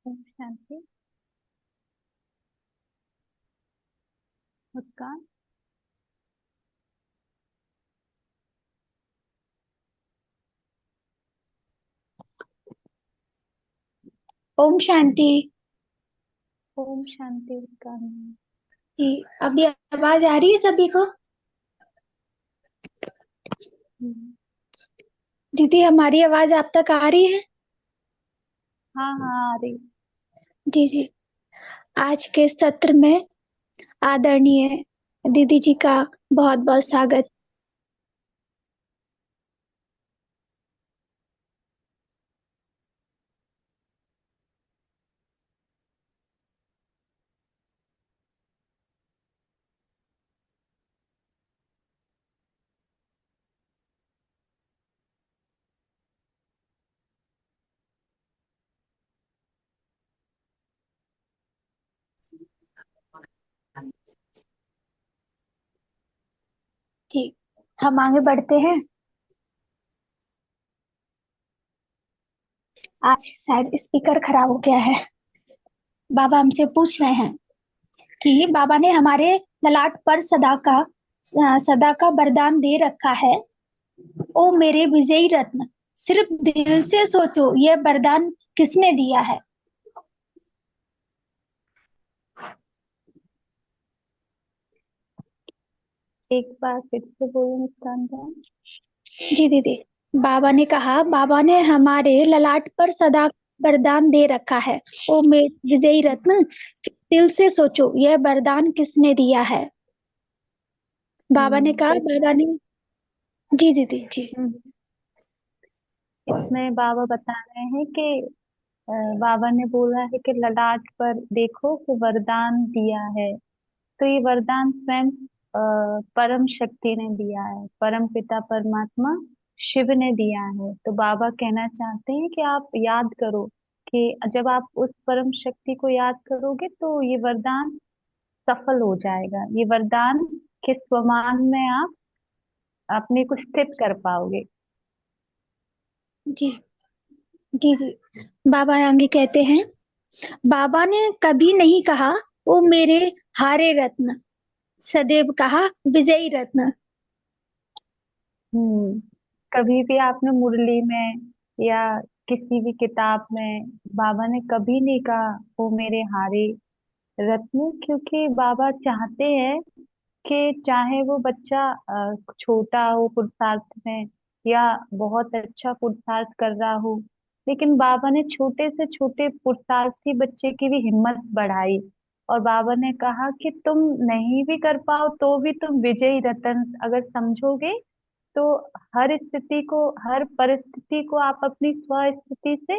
ओम शांति। मुस्कान। ओम शांति। ओम शांति मुस्कान। जी। अभी आवाज आ रही है सभी को? हम्म। दीदी, हमारी आवाज आप तक आ रही है? हाँ हाँ, आ रही। जी जी। आज के सत्र में आदरणीय दीदी जी का बहुत बहुत स्वागत। जी, हम आगे बढ़ते हैं। आज शायद स्पीकर खराब हो गया है। बाबा हमसे पूछ रहे हैं कि बाबा ने हमारे ललाट पर सदा का वरदान दे रखा है। ओ मेरे विजयी रत्न, सिर्फ दिल से सोचो, यह वरदान किसने दिया है? एक बार फिर से बोलो मुस्कान बहन। जी दीदी। बाबा ने हमारे ललाट पर सदा वरदान दे रखा है। ओ मेरे विजयी रत्न, दिल से सोचो, यह वरदान किसने दिया है? बाबा ने कहा, इसमें बाबा ने। जी दीदी जी। हम्म, इसमें बाबा बता रहे हैं कि बाबा ने बोला है कि ललाट पर देखो कि वरदान दिया है। तो ये वरदान स्वयं परम शक्ति ने दिया है, परम पिता परमात्मा शिव ने दिया है। तो बाबा कहना चाहते हैं कि आप याद करो कि जब आप उस परम शक्ति को याद करोगे तो ये वरदान सफल हो जाएगा। ये वरदान के स्वमान में आप अपने को स्थित कर पाओगे। जी जी जी। बाबा आगे कहते हैं, बाबा ने कभी नहीं कहा ओ मेरे हारे रत्न, सदैव कहा विजयी रत्न। हम्म। कभी भी आपने मुरली में या किसी भी किताब में बाबा ने कभी नहीं कहा वो मेरे हारे रत्न, क्योंकि बाबा चाहते हैं कि चाहे वो बच्चा छोटा हो पुरुषार्थ में या बहुत अच्छा पुरुषार्थ कर रहा हो, लेकिन बाबा ने छोटे से छोटे पुरुषार्थी बच्चे की भी हिम्मत बढ़ाई। और बाबा ने कहा कि तुम नहीं भी कर पाओ तो भी तुम विजयी रतन अगर समझोगे तो हर स्थिति को, हर परिस्थिति को आप अपनी स्व स्थिति से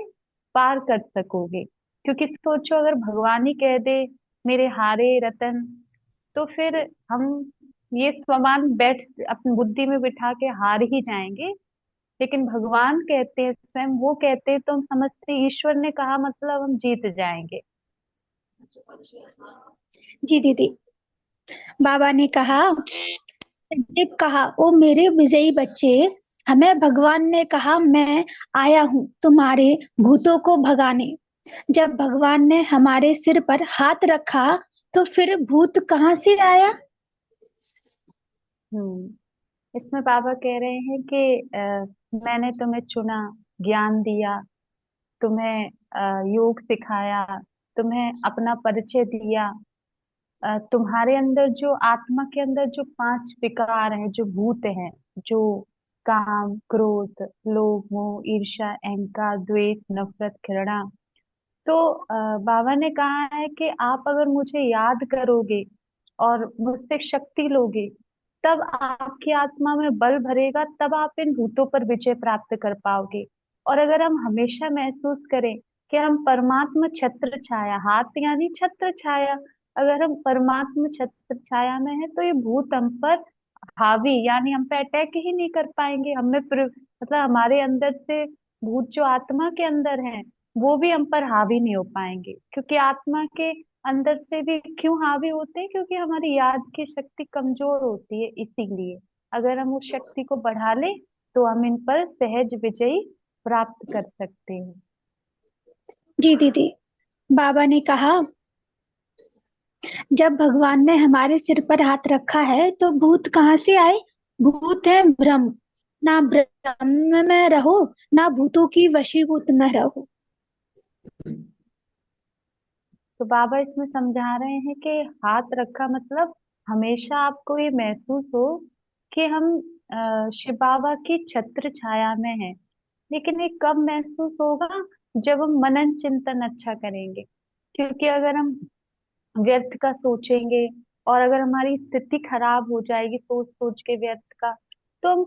पार कर सकोगे। क्योंकि सोचो, अगर भगवान ही कह दे मेरे हारे रतन, तो फिर हम ये स्वमान बैठ अपनी बुद्धि में बिठा के हार ही जाएंगे। लेकिन भगवान कहते हैं, स्वयं वो कहते हैं, तो हम समझते हैं ईश्वर ने कहा मतलब हम जीत जाएंगे। जी दीदी। बाबा ने कहा, सदैव कहा ओ मेरे विजयी बच्चे, हमें भगवान ने कहा मैं आया हूँ तुम्हारे भूतों को भगाने। जब भगवान ने हमारे सिर पर हाथ रखा तो फिर भूत कहाँ से आया? इसमें बाबा कह रहे हैं कि मैंने तुम्हें चुना, ज्ञान दिया, तुम्हें योग सिखाया, तुम्हें अपना परिचय दिया। तुम्हारे अंदर जो आत्मा के अंदर जो पांच विकार हैं, जो भूत हैं, जो काम क्रोध लोभ मोह ईर्ष्या अहंकार द्वेष नफरत घृणा, तो बाबा ने कहा है कि आप अगर मुझे याद करोगे और मुझसे शक्ति लोगे, तब आपकी आत्मा में बल भरेगा, तब आप इन भूतों पर विजय प्राप्त कर पाओगे। और अगर हम हमेशा महसूस करें कि हम परमात्मा छत्र छाया, हाथ यानी छत्र छाया, अगर हम परमात्मा छत्र छाया में है तो ये भूत हम पर हावी यानी हम पे अटैक ही नहीं कर पाएंगे। मतलब हमारे अंदर से भूत जो आत्मा के अंदर है वो भी हम पर हावी नहीं हो पाएंगे। क्योंकि आत्मा के अंदर से भी क्यों हावी होते हैं? क्योंकि हमारी याद की शक्ति कमजोर होती है, इसीलिए अगर हम उस शक्ति को बढ़ा लें तो हम इन पर सहज विजयी प्राप्त कर सकते हैं। जी दीदी। बाबा ने कहा, जब भगवान ने हमारे सिर पर हाथ रखा है तो भूत कहाँ से आए? भूत है भ्रम। ना भ्रम में रहो, ना भूतों की वशीभूत में रहो। तो बाबा इसमें समझा रहे हैं कि हाथ रखा मतलब हमेशा आपको ये महसूस हो कि हम शिव बाबा की छत्र छाया में हैं। लेकिन ये कब महसूस होगा? जब हम मनन चिंतन अच्छा करेंगे। क्योंकि अगर हम व्यर्थ का सोचेंगे और अगर हमारी स्थिति खराब हो जाएगी सोच सोच के व्यर्थ का, तो हम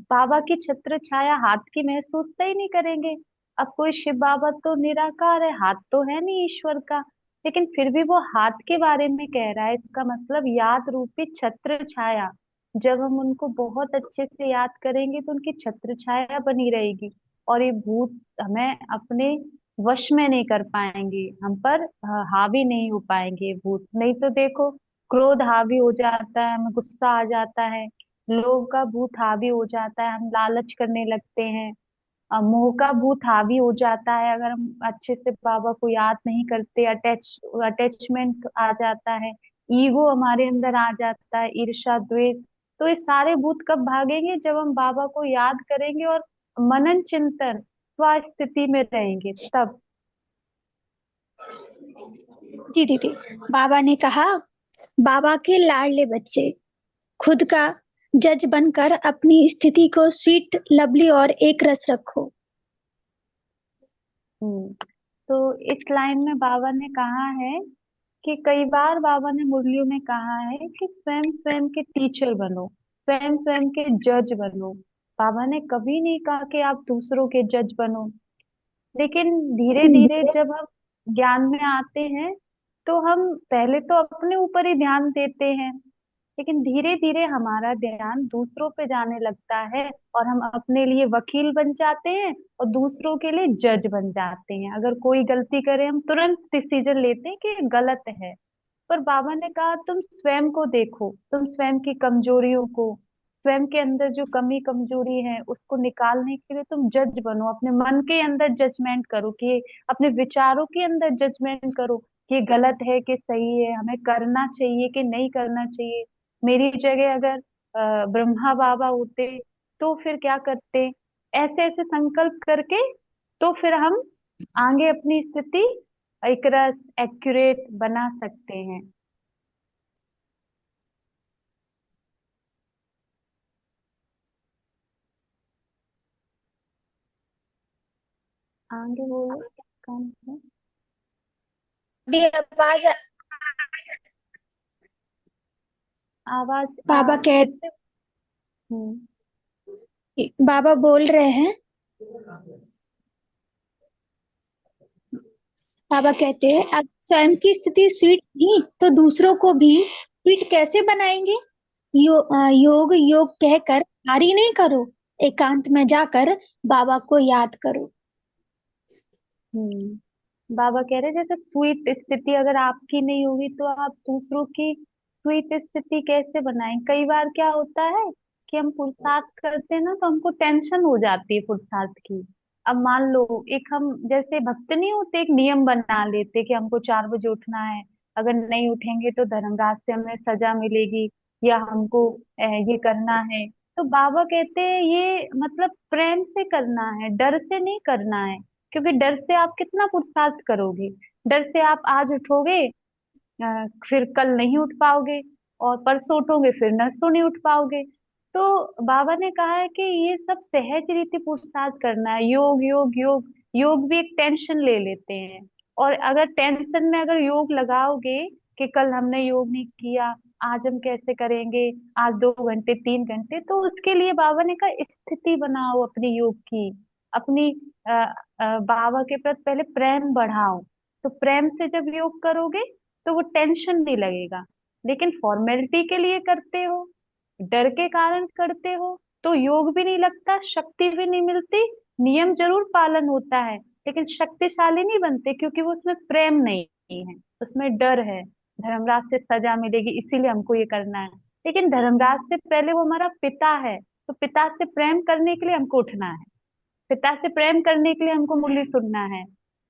बाबा की छत्र छाया हाथ की महसूस ही नहीं करेंगे। अब कोई शिव बाबा तो निराकार है, हाथ तो है नहीं ईश्वर का, लेकिन फिर भी वो हाथ के बारे में कह रहा है। इसका मतलब याद रूपी छत्र छाया, जब हम उनको बहुत अच्छे से याद करेंगे तो उनकी छत्र छाया बनी रहेगी। और ये भूत हमें अपने वश में नहीं कर पाएंगे, हम पर हावी नहीं हो पाएंगे ये भूत। नहीं तो देखो, क्रोध हावी हो जाता है, हमें गुस्सा आ जाता है, लोभ का भूत हावी हो जाता है, हम लालच करने लगते हैं, मोह का भूत हावी हो जाता है अगर हम अच्छे से बाबा को याद नहीं करते, अटैचमेंट आ जाता है, ईगो हमारे अंदर आ जाता है, ईर्ष्या द्वेष। तो ये सारे भूत कब भागेंगे? जब हम बाबा को याद करेंगे और मनन चिंतन स्व स्थिति में रहेंगे तब। जी दीदी। बाबा ने कहा, बाबा के लाडले बच्चे, खुद का जज बनकर अपनी स्थिति को स्वीट, लवली और एक रस रखो। हम्म। तो इस लाइन में बाबा ने कहा है कि कई बार बाबा ने मुरलियों में कहा है कि स्वयं स्वयं के टीचर बनो, स्वयं स्वयं के जज बनो। बाबा ने कभी नहीं कहा कि आप दूसरों के जज बनो। लेकिन धीरे धीरे जब हम ज्ञान में आते हैं तो हम पहले तो अपने ऊपर ही ध्यान देते हैं, लेकिन धीरे धीरे हमारा ध्यान दूसरों पे जाने लगता है और हम अपने लिए वकील बन जाते हैं और दूसरों के लिए जज बन जाते हैं। अगर कोई गलती करे हम तुरंत डिसीजन लेते हैं कि ये गलत है। पर बाबा ने कहा तुम स्वयं को देखो, तुम स्वयं की कमजोरियों को, स्वयं के अंदर जो कमी कमजोरी है उसको निकालने के लिए तुम जज बनो। अपने मन के अंदर जजमेंट करो कि अपने विचारों के अंदर जजमेंट करो कि ये गलत है कि सही है, हमें करना चाहिए कि नहीं करना चाहिए। मेरी जगह अगर ब्रह्मा बाबा होते तो फिर क्या करते? ऐसे ऐसे संकल्प करके तो फिर हम आगे अपनी स्थिति एक रस एक्यूरेट बना सकते हैं। आगे बोलो क्या काम है। भी आवाज आवाज बाबा कह फिर से। हम्म। बाबा बोल रहे हैं, बाबा कहते हैं, अब स्वयं की स्थिति स्वीट नहीं तो दूसरों को भी स्वीट कैसे बनाएंगे? योग योग कहकर हारी नहीं करो, एकांत में जाकर बाबा को याद करो। बाबा कह रहे जैसे स्वीट स्थिति अगर आपकी नहीं होगी तो आप दूसरों की स्वीट स्थिति कैसे बनाएं? कई बार क्या होता है कि हम पुरुषार्थ करते हैं ना तो हमको टेंशन हो जाती है पुरुषार्थ की। अब मान लो एक हम जैसे भक्त नहीं होते, एक नियम बना लेते कि हमको 4 बजे उठना है, अगर नहीं उठेंगे तो धर्मराज से हमें सजा मिलेगी, या हमको ये करना है। तो बाबा कहते हैं ये मतलब प्रेम से करना है, डर से नहीं करना है। क्योंकि डर से आप कितना पुरुषार्थ करोगे? डर से आप आज उठोगे, फिर कल नहीं उठ पाओगे, और परसों उठोगे फिर नरसों नहीं उठ पाओगे। तो बाबा ने कहा है कि ये सब सहज रीति पुरुषार्थ करना है। योग योग योग, योग भी एक टेंशन ले लेते हैं। और अगर टेंशन में अगर योग लगाओगे कि कल हमने योग नहीं किया, आज हम कैसे करेंगे, आज 2 घंटे 3 घंटे, तो उसके लिए बाबा ने कहा स्थिति बनाओ अपनी योग की, अपनी अ, बाबा के प्रति पहले प्रेम बढ़ाओ। तो प्रेम से जब योग करोगे तो वो टेंशन नहीं लगेगा। लेकिन फॉर्मेलिटी के लिए करते हो, डर के कारण करते हो, तो योग भी नहीं लगता, शक्ति भी नहीं मिलती। नियम जरूर पालन होता है लेकिन शक्तिशाली नहीं बनते, क्योंकि वो उसमें प्रेम नहीं है, उसमें डर है, धर्मराज से सजा मिलेगी इसीलिए हमको ये करना है। लेकिन धर्मराज से पहले वो हमारा पिता है, तो पिता से प्रेम करने के लिए हमको उठना है, पिता से प्रेम करने के लिए हमको मुरली सुनना है।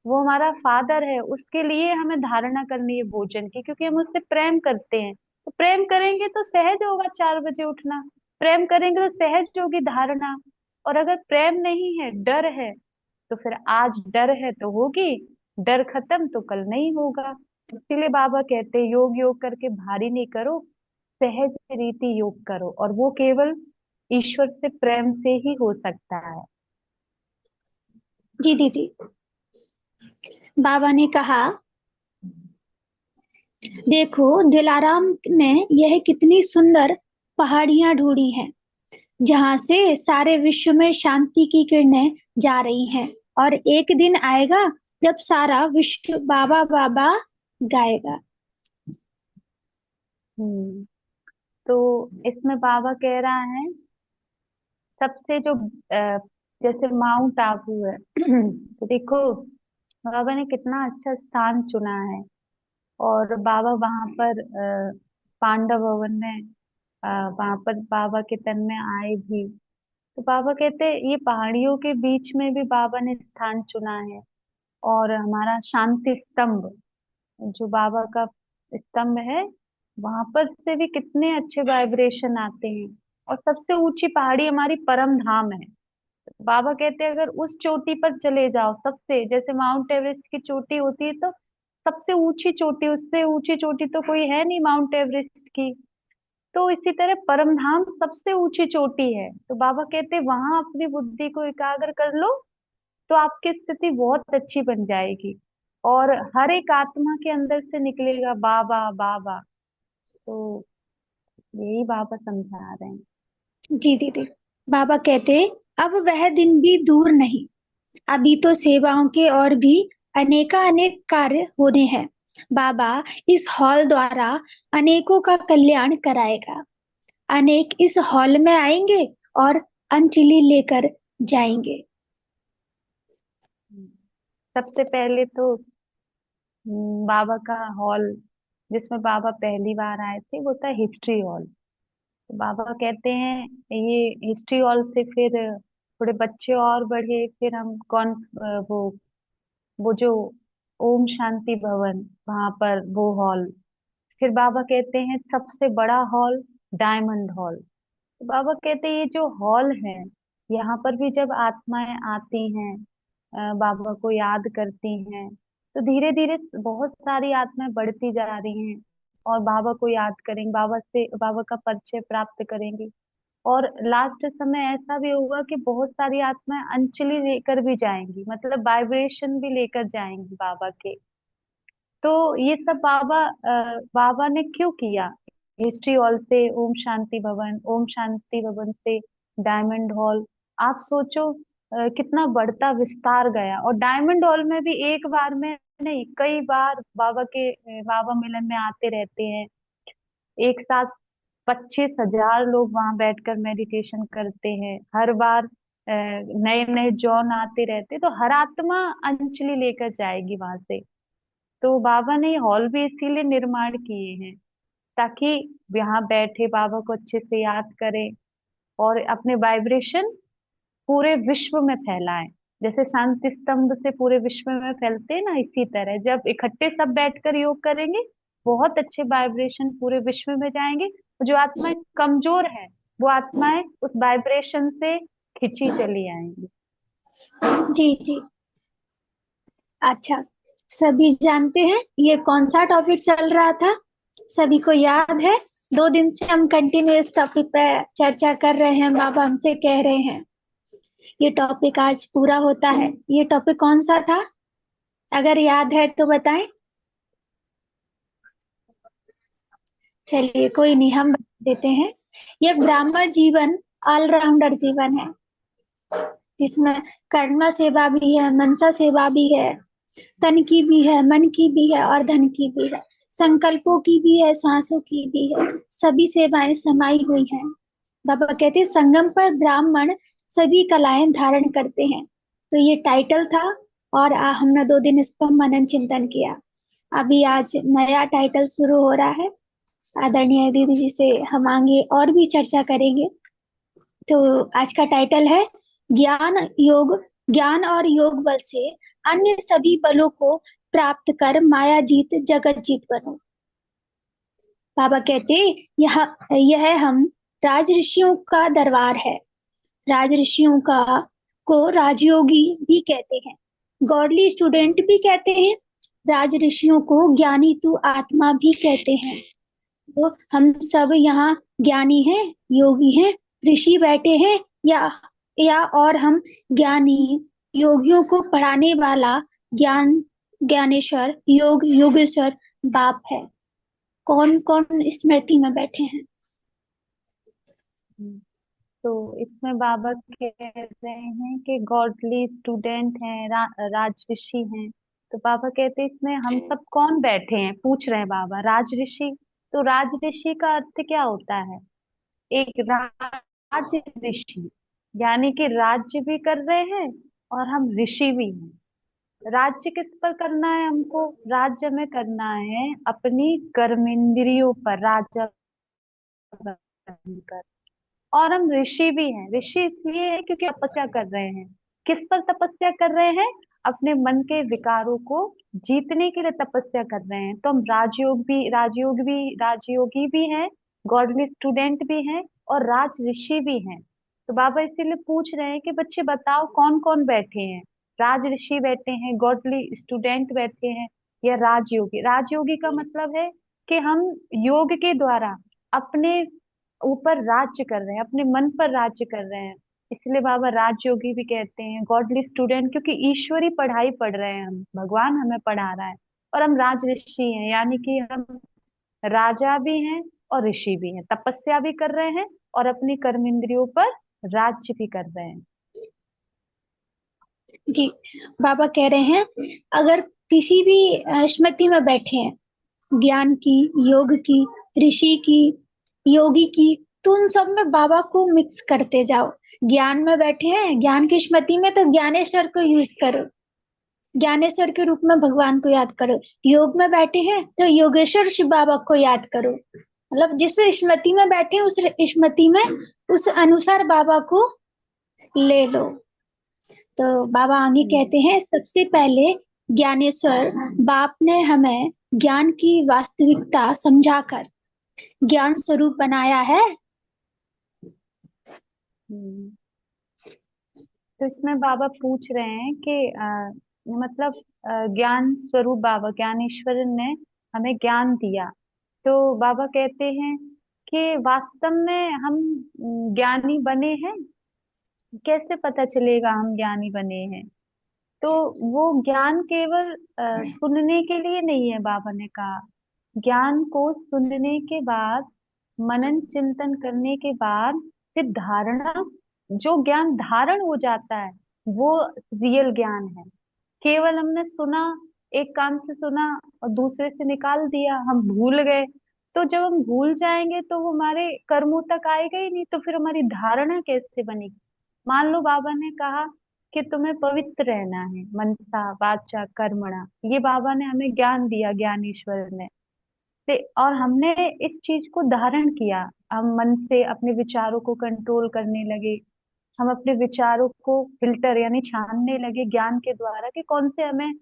वो हमारा फादर है, उसके लिए हमें धारणा करनी है भोजन की, क्योंकि हम उससे प्रेम करते हैं। तो प्रेम करेंगे तो सहज होगा 4 बजे उठना, प्रेम करेंगे तो सहज होगी धारणा। और अगर प्रेम नहीं है, डर है, तो फिर आज डर है तो होगी, डर खत्म तो कल नहीं होगा। इसीलिए बाबा कहते हैं योग योग करके भारी नहीं करो, सहज रीति योग करो, और वो केवल ईश्वर से प्रेम से ही हो सकता है। जी दीदी। बाबा ने कहा, देखो दिलाराम ने यह कितनी सुंदर पहाड़ियां ढूंढी हैं, जहां से सारे विश्व में शांति की किरणें जा रही हैं। और एक दिन आएगा जब सारा विश्व बाबा बाबा गाएगा। हम्म। तो इसमें बाबा कह रहा है, सबसे जो जैसे माउंट आबू है तो देखो बाबा ने कितना अच्छा स्थान चुना है। और बाबा वहां पर पांडव भवन में वहां पर बाबा के तन में आए भी। तो बाबा कहते हैं ये पहाड़ियों के बीच में भी बाबा ने स्थान चुना है। और हमारा शांति स्तंभ, जो बाबा का स्तंभ है, वहां पर से भी कितने अच्छे वाइब्रेशन आते हैं। और सबसे ऊंची पहाड़ी हमारी परम धाम है। बाबा कहते हैं अगर उस चोटी पर चले जाओ, सबसे जैसे माउंट एवरेस्ट की चोटी होती है, तो सबसे ऊंची चोटी, उससे ऊंची चोटी तो कोई है नहीं माउंट एवरेस्ट की। तो इसी तरह परम धाम सबसे ऊंची चोटी है। तो बाबा कहते हैं वहां अपनी बुद्धि को एकाग्र कर लो, तो आपकी स्थिति बहुत अच्छी बन जाएगी। और हर एक आत्मा के अंदर से निकलेगा बाबा बाबा। तो यही बाबा समझा रहे हैं। जी दीदी। बाबा कहते, अब वह दिन भी दूर नहीं, अभी तो सेवाओं के और भी अनेकानेक कार्य होने हैं। बाबा इस हॉल द्वारा अनेकों का कल्याण कराएगा। अनेक इस हॉल में आएंगे और अंजलि लेकर जाएंगे। सबसे पहले तो बाबा का हॉल, जिसमें बाबा पहली बार आए थे, वो था हिस्ट्री हॉल। तो बाबा कहते हैं ये हिस्ट्री हॉल से फिर थोड़े बच्चे और बढ़े, फिर हम कौन वो जो ओम शांति भवन, वहां पर वो हॉल। फिर बाबा कहते हैं सबसे बड़ा हॉल डायमंड हॉल। तो बाबा कहते हैं ये जो हॉल है, यहाँ पर भी जब आत्माएं आती हैं, बाबा को याद करती हैं, तो धीरे धीरे बहुत सारी आत्माएं बढ़ती जा रही हैं। और बाबा को याद करेंगे, बाबा से बाबा का परिचय प्राप्त करेंगी। और लास्ट समय ऐसा भी होगा कि बहुत सारी आत्माएं अंजलि लेकर भी जाएंगी, मतलब वाइब्रेशन भी लेकर जाएंगी बाबा के। तो ये सब बाबा ने क्यों किया? हिस्ट्री हॉल से ओम शांति भवन, ओम शांति भवन से डायमंड हॉल। आप सोचो कितना बढ़ता विस्तार गया। और डायमंड हॉल में भी एक बार में नहीं, कई बार बाबा मिलन में आते रहते हैं। एक साथ 25,000 लोग वहां बैठकर मेडिटेशन करते हैं हर बार। नए नए जॉन आते रहते, तो हर आत्मा अंजलि लेकर जाएगी वहां से। तो बाबा ने ये हॉल भी इसीलिए निर्माण किए हैं, ताकि यहाँ बैठे बाबा को अच्छे से याद करें और अपने वाइब्रेशन पूरे विश्व में फैलाएं। जैसे शांति स्तंभ से पूरे विश्व में फैलते हैं ना, इसी तरह जब इकट्ठे सब बैठकर योग करेंगे, बहुत अच्छे वाइब्रेशन पूरे विश्व में जाएंगे। जो आत्माएं कमजोर हैं, वो आत्माएं उस वाइब्रेशन से खिंची चली आएंगी। जी जी। अच्छा, सभी जानते हैं ये कौन सा टॉपिक चल रहा था? सभी को याद है? 2 दिन से हम कंटिन्यूअस टॉपिक पे चर्चा कर रहे हैं, बाबा हमसे कह रहे हैं ये टॉपिक आज पूरा होता है। ये टॉपिक कौन सा था? अगर याद है तो बताएं। चलिए कोई नहीं, हम बता देते हैं। ये ब्राह्मण जीवन ऑलराउंडर जीवन है, जिसमें कर्म सेवा भी है, मनसा सेवा भी है, तन की भी है, मन की भी है और धन की भी है, संकल्पों की भी है, श्वासों की भी है। सभी सेवाएं समाई हुई हैं। बाबा कहते हैं संगम पर ब्राह्मण सभी कलाएं धारण करते हैं। तो ये टाइटल था, और हमने 2 दिन इस पर मनन चिंतन किया। अभी आज नया टाइटल शुरू हो रहा है, आदरणीय दीदी जी से हम आगे और भी चर्चा करेंगे। तो आज का टाइटल है ज्ञान योग, ज्ञान और योग बल से अन्य सभी बलों को प्राप्त कर माया जीत जगत जीत बनो। बाबा कहते, यह यह हम राज ऋषियों का दरबार है। राज ऋषियों का को राजयोगी भी कहते हैं, गॉडली स्टूडेंट भी कहते हैं, राज ऋषियों को ज्ञानी तू आत्मा भी कहते हैं। तो हम सब यहाँ ज्ञानी हैं, योगी हैं, ऋषि बैठे हैं, या और हम ज्ञानी योगियों को पढ़ाने वाला ज्ञान ज्ञानेश्वर योग योगेश्वर बाप है। कौन कौन स्मृति में बैठे हैं? हम्म, तो इसमें बाबा कह रहे हैं कि गॉडली स्टूडेंट हैं, राजऋषि हैं। तो बाबा कहते हैं इसमें हम सब कौन बैठे हैं, पूछ रहे हैं बाबा। राजऋषि, तो राजऋषि का अर्थ क्या होता है? एक राज ऋषि, यानी कि राज्य भी कर रहे हैं और हम ऋषि भी हैं। राज्य किस पर करना है हमको? राज्य में करना है अपनी कर्मेंद्रियों पर, राजा बनकर। और हम ऋषि भी हैं। ऋषि इसलिए है क्योंकि तपस्या कर रहे हैं। किस पर तपस्या कर रहे हैं? अपने मन के विकारों को जीतने के लिए तपस्या कर रहे हैं। तो हम राजयोगी भी हैं, गॉडली स्टूडेंट भी हैं और राज ऋषि भी हैं। तो बाबा इसीलिए पूछ रहे हैं कि बच्चे बताओ कौन कौन बैठे हैं। राज ऋषि बैठे हैं, गॉडली स्टूडेंट बैठे हैं, या राजयोगी। राजयोगी का मतलब है कि हम योग के द्वारा अपने ऊपर राज्य कर रहे हैं, अपने मन पर राज्य कर रहे हैं। इसलिए बाबा राजयोगी भी कहते हैं, गॉडली स्टूडेंट, क्योंकि ईश्वरी पढ़ाई पढ़ रहे हैं हम, भगवान हमें पढ़ा रहा है। और हम राज ऋषि हैं, यानी कि हम राजा भी हैं और ऋषि भी हैं, तपस्या भी कर रहे हैं और अपनी कर्मेंद्रियों पर राज्य भी कर रहे हैं। जी, बाबा कह रहे हैं, अगर किसी भी स्मृति में बैठे हैं, ज्ञान की, योग की, ऋषि की, योगी की, तो उन सब में बाबा को मिक्स करते जाओ। ज्ञान में बैठे हैं, ज्ञान की स्मृति में, तो ज्ञानेश्वर को यूज करो, ज्ञानेश्वर के रूप में भगवान को याद करो। योग में बैठे हैं तो योगेश्वर शिव बाबा को याद करो। मतलब जिस स्मृति में बैठे उस स्मृति में उस अनुसार बाबा को ले लो। तो बाबा आगे हम्म। कहते हैं, सबसे पहले ज्ञानेश्वर बाप ने हमें ज्ञान की वास्तविकता समझाकर ज्ञान स्वरूप बनाया है। हम्म। तो इसमें बाबा पूछ रहे हैं कि मतलब ज्ञान स्वरूप बाबा ज्ञानेश्वर ने हमें ज्ञान दिया। तो बाबा कहते हैं कि वास्तव में हम ज्ञानी बने हैं। कैसे पता चलेगा हम ज्ञानी बने हैं? तो वो ज्ञान केवल सुनने के लिए नहीं है। बाबा ने कहा ज्ञान को सुनने के बाद, मनन चिंतन करने के बाद, फिर धारणा, जो ज्ञान धारण हो जाता है वो रियल ज्ञान है। केवल हमने सुना, एक कान से सुना और दूसरे से निकाल दिया, हम भूल गए। तो जब हम भूल जाएंगे तो वो हमारे कर्मों तक आएगा ही नहीं, तो फिर हमारी धारणा कैसे बनेगी? मान लो बाबा ने कहा कि तुम्हें पवित्र रहना है, मनसा वाचा कर्मणा। ये बाबा ने हमें ज्ञान दिया, ज्ञानेश्वर ने। और हमने इस चीज को धारण किया। हम मन से अपने विचारों को कंट्रोल करने लगे। हम अपने विचारों को फिल्टर यानी छानने लगे ज्ञान के द्वारा कि कौन से हमें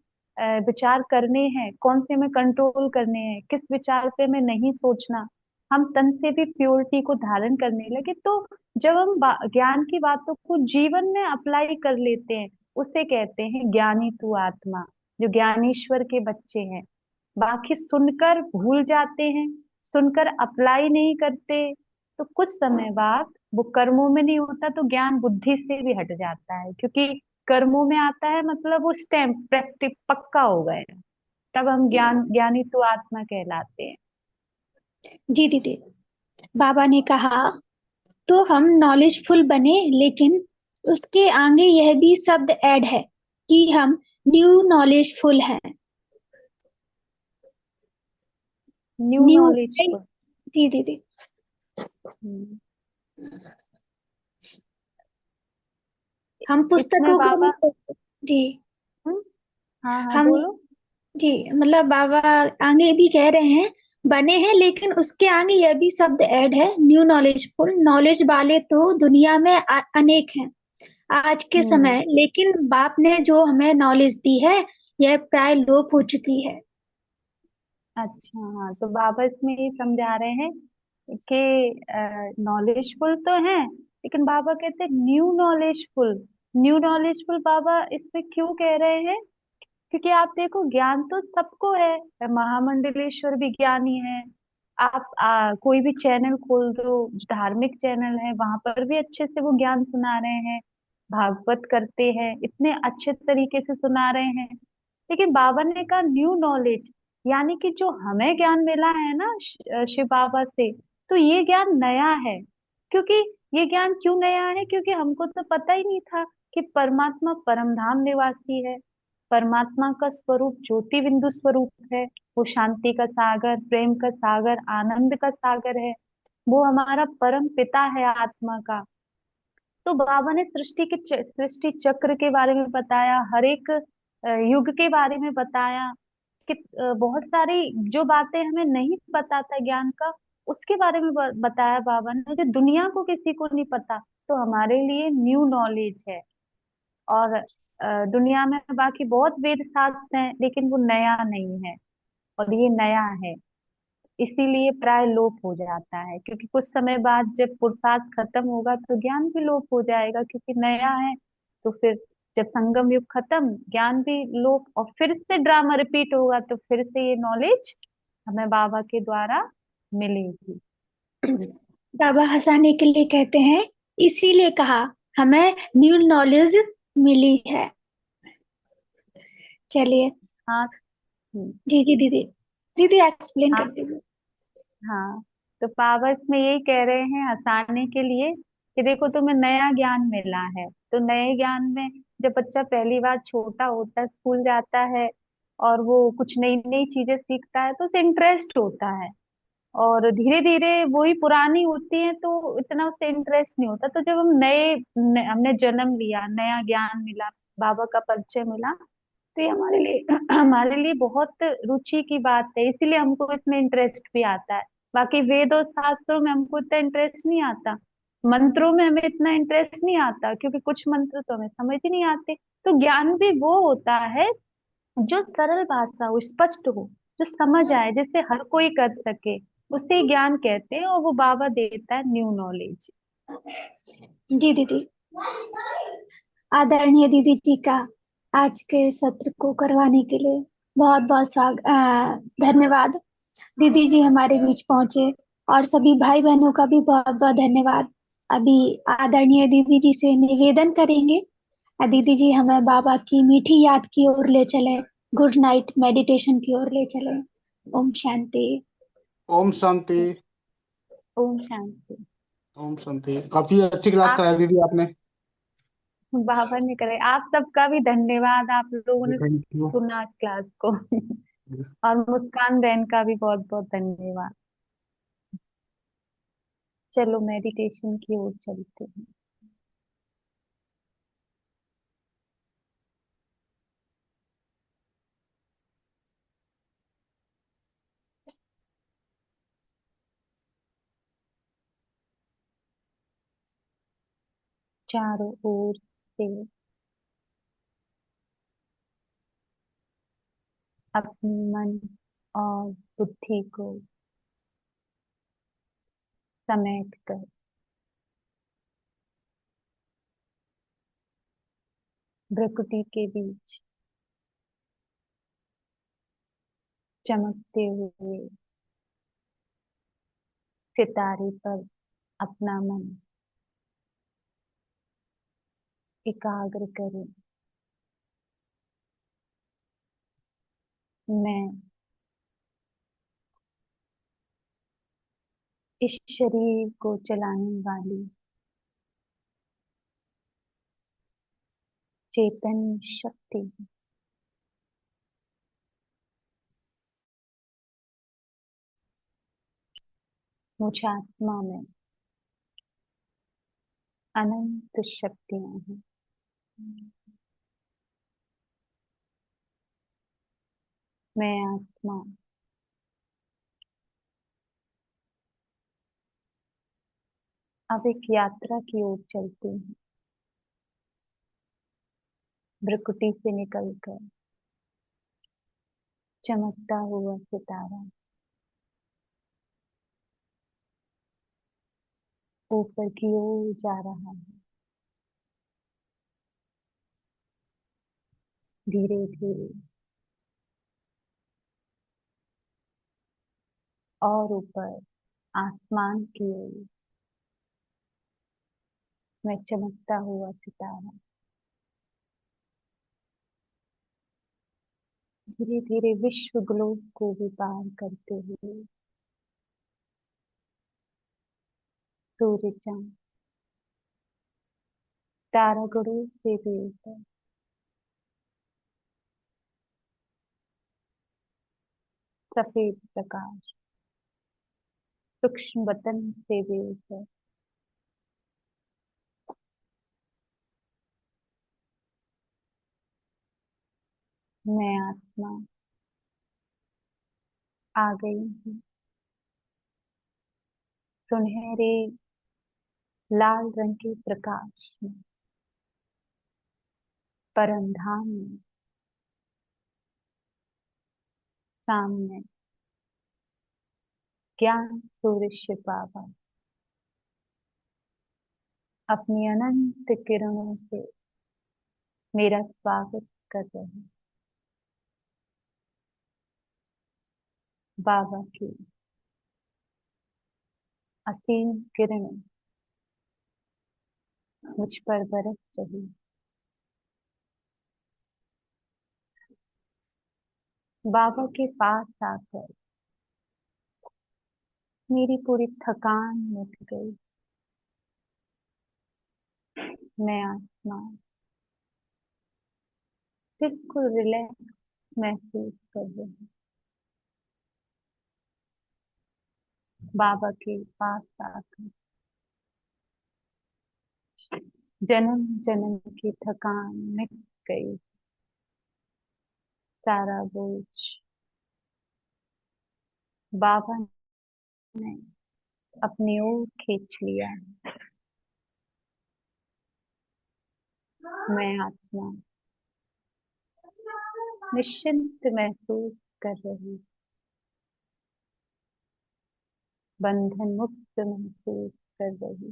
विचार करने हैं, कौन से हमें कंट्रोल करने हैं, किस विचार पे हमें नहीं सोचना। हम तन से भी प्योरिटी को धारण करने लगे। तो जब हम ज्ञान की बातों को जीवन में अप्लाई कर लेते हैं, उसे कहते हैं ज्ञानी तू आत्मा, जो ज्ञानेश्वर के बच्चे हैं। बाकी सुनकर भूल जाते हैं, सुनकर अप्लाई नहीं करते, तो कुछ समय बाद वो कर्मों में नहीं होता, तो ज्ञान बुद्धि से भी हट जाता है। क्योंकि कर्मों में आता है मतलब वो स्टैम्प प्रैक्टिस पक्का हो गए, तब हम ज्ञानी तो आत्मा कहलाते हैं। जी दीदी, बाबा ने कहा, तो हम नॉलेजफुल बने, लेकिन उसके आगे यह भी शब्द ऐड है कि हम न्यू नॉलेजफुल हैं। New new. नॉलेजफुल। जी दीदी, हम इसमें पुस्तकों को बाबा, नहीं। जी, हम्म, हाँ हाँ हम, बोलो। जी मतलब बाबा आगे भी कह रहे हैं, बने हैं, लेकिन उसके आगे यह भी शब्द ऐड है, न्यू नॉलेजफुल। नॉलेज वाले तो दुनिया में अनेक हैं, आज के हम्म। समय, लेकिन बाप ने जो हमें नॉलेज दी है यह प्राय लोप हो चुकी है। अच्छा, हाँ, तो बाबा इसमें ये समझा रहे हैं कि नॉलेजफुल तो है, लेकिन बाबा कहते हैं न्यू नॉलेजफुल। न्यू नॉलेजफुल बाबा इसमें क्यों कह रहे हैं? क्योंकि आप देखो, ज्ञान तो सबको है। महामंडलेश्वर भी ज्ञानी है। आप कोई भी चैनल खोल दो, धार्मिक चैनल है, वहां पर भी अच्छे से वो ज्ञान सुना रहे हैं। भागवत करते हैं, इतने अच्छे तरीके से सुना रहे हैं। लेकिन बाबा ने कहा न्यू नॉलेज, यानी कि जो हमें ज्ञान मिला है ना शिव बाबा से, तो ये ज्ञान नया है। क्योंकि ये ज्ञान क्यों नया है? क्योंकि हमको तो पता ही नहीं था कि परमात्मा परम धाम निवासी है। परमात्मा का स्वरूप ज्योति बिंदु स्वरूप है। वो शांति का सागर, प्रेम का सागर, आनंद का सागर है। वो हमारा परम पिता है आत्मा का। तो बाबा ने सृष्टि चक्र के बारे में बताया, हर एक युग के बारे में बताया कि बहुत सारी जो बातें हमें नहीं पता था ज्ञान का, उसके बारे में बताया बाबा ने, जो दुनिया को किसी को नहीं पता। तो हमारे लिए न्यू नॉलेज है। और दुनिया में बाकी बहुत वेद शास्त्र हैं, लेकिन वो नया नहीं है, और ये नया है। इसीलिए प्राय लोप हो जाता है, क्योंकि कुछ समय बाद जब पुरुषार्थ खत्म होगा तो ज्ञान भी लोप हो जाएगा, क्योंकि नया है। तो फिर जब संगम युग खत्म, ज्ञान भी लोप, और फिर से ड्रामा रिपीट होगा, तो फिर से ये नॉलेज हमें बाबा के द्वारा मिलेगी। बाबा हंसाने के लिए कहते हैं, इसीलिए कहा हमें न्यू नॉलेज मिली है। चलिए। हाँ। हम्म, जी जी दीदी, दीदी एक्सप्लेन हाँ। करती हूँ। हाँ, तो पावर इसमें यही कह रहे हैं हंसाने के लिए कि देखो तुम्हें नया ज्ञान मिला है। तो नए ज्ञान में जब बच्चा पहली बार छोटा होता है, स्कूल जाता है, और वो कुछ नई नई चीजें सीखता है, तो उसे इंटरेस्ट होता है। और धीरे धीरे वही पुरानी होती है तो इतना उससे इंटरेस्ट नहीं होता। तो जब हम हमने जन्म लिया, नया ज्ञान मिला, बाबा का परिचय मिला, तो ये हमारे लिए हमारे लिए बहुत रुचि की बात है, इसीलिए हमको इसमें इंटरेस्ट भी आता है। बाकी वेद और शास्त्रों में हमको इतना इंटरेस्ट नहीं आता। मंत्रों में हमें इतना इंटरेस्ट नहीं आता, क्योंकि कुछ मंत्र तो हमें समझ ही नहीं आते। तो ज्ञान भी वो होता है जो सरल भाषा हो, स्पष्ट हो, जो समझ आए, जिसे हर कोई कर सके, उसे ज्ञान कहते हैं। और वो बाबा देता है न्यू नॉलेज। जी दीदी, आदरणीय दीदी जी का आज के सत्र को करवाने के लिए बहुत बहुत धन्यवाद। दीदी जी हमारे बीच पहुंचे, और सभी भाई बहनों का भी बहुत बहुत धन्यवाद। अभी आदरणीय दीदी जी से निवेदन करेंगे, दीदी जी हमें बाबा की मीठी याद की ओर ले चले, गुड नाइट मेडिटेशन की ओर ले चले। ओम शांति। ओम शांति। ओम शांति। ओम शांति। काफी अच्छी क्लास आप कराई दीदी आपने। बाबा ने करे, आप सबका भी धन्यवाद, आप लोगों ने थैंक यू। सुना क्लास को। और मुस्कान बहन का भी बहुत बहुत धन्यवाद। चलो मेडिटेशन की ओर चलते हैं। चारों ओर से अपने मन और बुद्धि को समेट कर प्रकृति के बीच चमकते हुए सितारे पर अपना मन एकाग्र करें। मैं इस शरीर को चलाने वाली चैतन्य शक्ति हूँ। मुझ आत्मा में अनंत शक्तियां हैं। मैं आत्मा अब एक यात्रा की ओर चलती हूँ। भ्रुकुटी से निकलकर चमकता हुआ सितारा ऊपर की ओर जा रहा है। धीरे धीरे और ऊपर आसमान की ओर मैं चमकता हुआ सितारा धीरे धीरे विश्व ग्लोब को भी पार करते हुए सूर्य चांद तारागणों से भी ऊपर सफेद प्रकाश सूक्ष्म वतन से भी ऊपर मैं आत्मा आ गई हूँ सुनहरे लाल रंग के प्रकाश में परमधाम में। सामने ज्ञान सूर्य शिव बाबा अपनी अनंत किरणों से मेरा स्वागत कर रहे हैं। बाबा की असीम किरणें मुझ पर बरस रही। बाबा के पास आकर मेरी पूरी थकान मिट गई। मैं आत्मा बिल्कुल रिलैक्स महसूस कर रही हूँ। बाबा के पास आकर जन्म जन्म की थकान मिट गई। सारा बोझ बाबा ने अपनी ओर खींच लिया है। मैं आत्मा निश्चिंत महसूस कर रही, बंधन मुक्त महसूस कर रही।